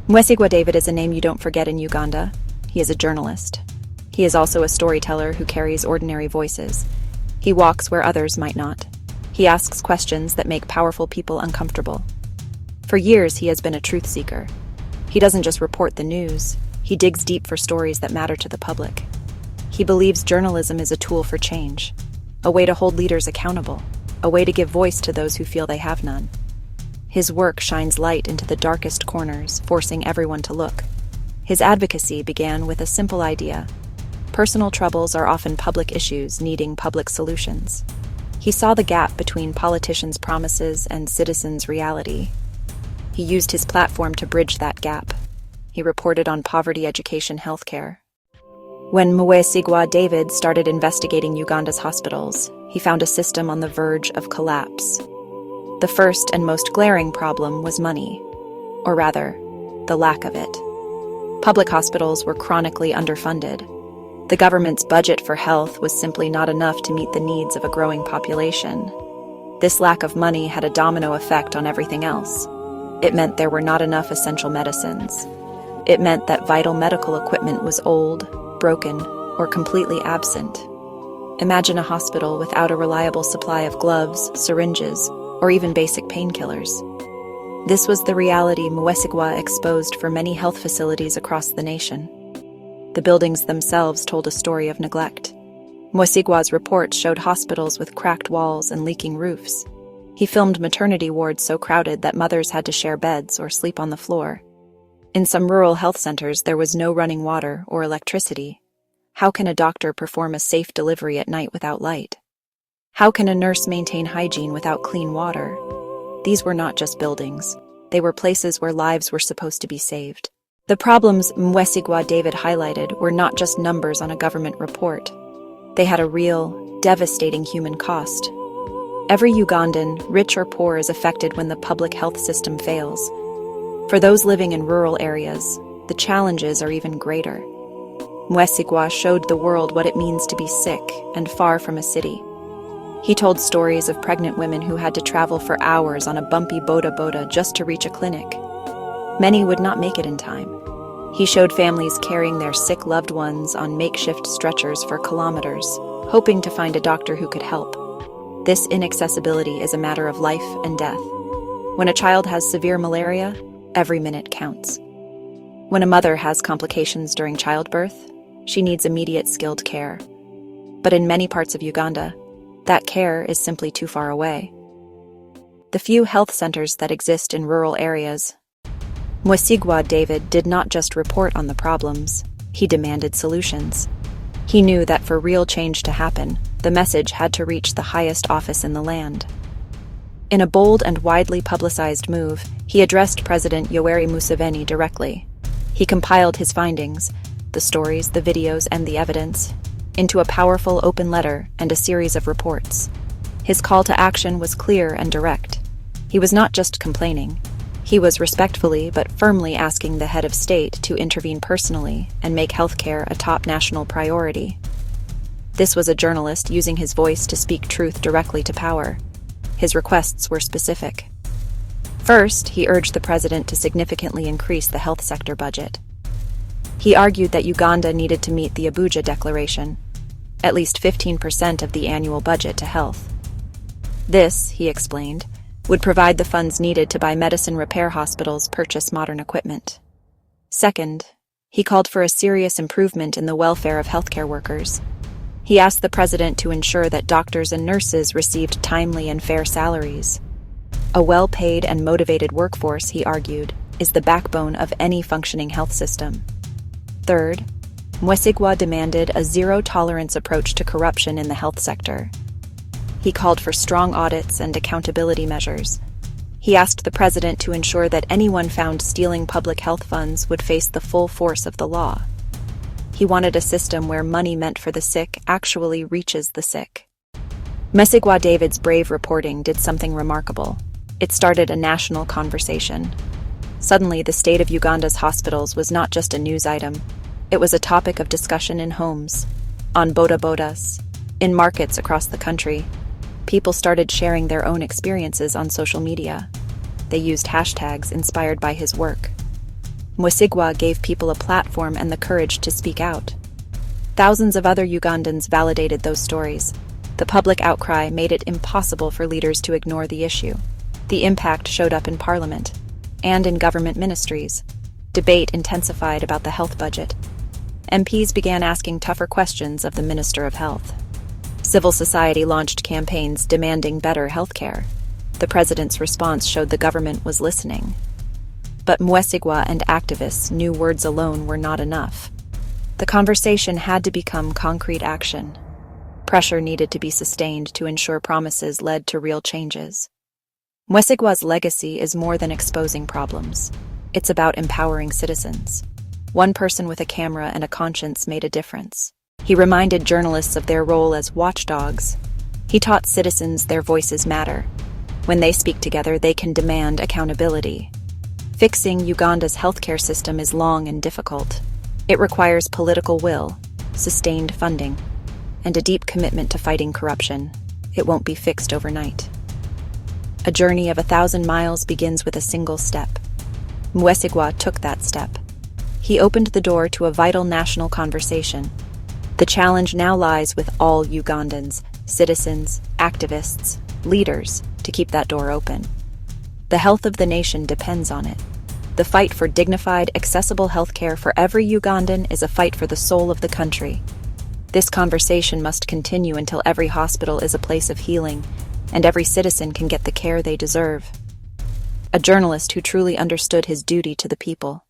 Mwesigwa David is a name you don't forget in Uganda. He is a journalist. He is also a storyteller who carries ordinary voices. He walks where others might not. He asks questions that make powerful people uncomfortable. For years, he has been a truth seeker. He doesn't just report the news. He digs deep for stories that matter to the public. He believes journalism is a tool for change, a way to hold leaders accountable, a way to give voice to those who feel they have none. His work shines light into the darkest corners, forcing everyone to look. His advocacy began with a simple idea. Personal troubles are often public issues needing public solutions. He saw the gap between politicians' promises and citizens' reality. He used his platform to bridge that gap. He reported on poverty, education, healthcare. When Mwesigwa David started investigating Uganda's hospitals, he found a system on the verge of collapse. The first and most glaring problem was money, or rather, the lack of it. Public hospitals were chronically underfunded. The government's budget for health was simply not enough to meet the needs of a growing population. This lack of money had a domino effect on everything else. It meant there were not enough essential medicines. It meant that vital medical equipment was old, broken, or completely absent. Imagine a hospital without a reliable supply of gloves, syringes, or even basic painkillers. This was the reality Mwesigwa exposed for many health facilities across the nation. The buildings themselves told a story of neglect. Mwesigwa's reports showed hospitals with cracked walls and leaking roofs. He filmed maternity wards so crowded that mothers had to share beds or sleep on the floor. In some rural health centers, there was no running water or electricity. How can a doctor perform a safe delivery at night without light? How can a nurse maintain hygiene without clean water? These were not just buildings. They were places where lives were supposed to be saved. The problems Mwesigwa David highlighted were not just numbers on a government report. They had a real, devastating human cost. Every Ugandan, rich or poor, is affected when the public health system fails. For those living in rural areas, the challenges are even greater. Mwesigwa showed the world what it means to be sick and far from a city. He told stories of pregnant women who had to travel for hours on a bumpy boda just to reach a clinic. Many would not make it in time. He showed families carrying their sick loved ones on makeshift stretchers for kilometers, hoping to find a doctor who could help. This inaccessibility is a matter of life and death. When a child has severe malaria, every minute counts. When a mother has complications during childbirth, she needs immediate skilled care. But in many parts of Uganda, that care is simply too far away. The few health centers that exist in rural areas. Mwesigwa David did not just report on the problems, he demanded solutions. He knew that for real change to happen, the message had to reach the highest office in the land. In a bold and widely publicized move, he addressed President Yoweri Museveni directly. He compiled his findings, the stories, the videos, and the evidence, into a powerful open letter and a series of reports. His call to action was clear and direct. He was not just complaining. He was respectfully but firmly asking the head of state to intervene personally and make healthcare a top national priority. This was a journalist using his voice to speak truth directly to power. His requests were specific. First, he urged the president to significantly increase the health sector budget. He argued that Uganda needed to meet the Abuja Declaration, at least 15% of the annual budget to health. This, he explained, would provide the funds needed to buy medicine, repair hospitals, purchase modern equipment. Second, he called for a serious improvement in the welfare of healthcare workers. He asked the president to ensure that doctors and nurses received timely and fair salaries. A well-paid and motivated workforce, he argued, is the backbone of any functioning health system. Third, Mwesigwa demanded a zero-tolerance approach to corruption in the health sector. He called for strong audits and accountability measures. He asked the president to ensure that anyone found stealing public health funds would face the full force of the law. He wanted a system where money meant for the sick actually reaches the sick. Mwesigwa David's brave reporting did something remarkable. It started a national conversation. Suddenly, the state of Uganda's hospitals was not just a news item. It was a topic of discussion in homes, on bodas, in markets across the country. People started sharing their own experiences on social media. They used hashtags inspired by his work. Mwesigwa gave people a platform and the courage to speak out. Thousands of other Ugandans validated those stories. The public outcry made it impossible for leaders to ignore the issue. The impact showed up in parliament and in government ministries. Debate intensified about the health budget. MPs began asking tougher questions of the Minister of Health. Civil society launched campaigns demanding better health care. The president's response showed the government was listening. But Mwesigwa and activists knew words alone were not enough. The conversation had to become concrete action. Pressure needed to be sustained to ensure promises led to real changes. Mwesigwa's legacy is more than exposing problems. It's about empowering citizens. One person with a camera and a conscience made a difference. He reminded journalists of their role as watchdogs. He taught citizens their voices matter. When they speak together, they can demand accountability. Fixing Uganda's healthcare system is long and difficult. It requires political will, sustained funding, and a deep commitment to fighting corruption. It won't be fixed overnight. A journey of 1,000 miles begins with a single step. Mwesigwa took that step. He opened the door to a vital national conversation. The challenge now lies with all Ugandans, citizens, activists, leaders, to keep that door open. The health of the nation depends on it. The fight for dignified, accessible healthcare for every Ugandan is a fight for the soul of the country. This conversation must continue until every hospital is a place of healing, and every citizen can get the care they deserve. A journalist who truly understood his duty to the people.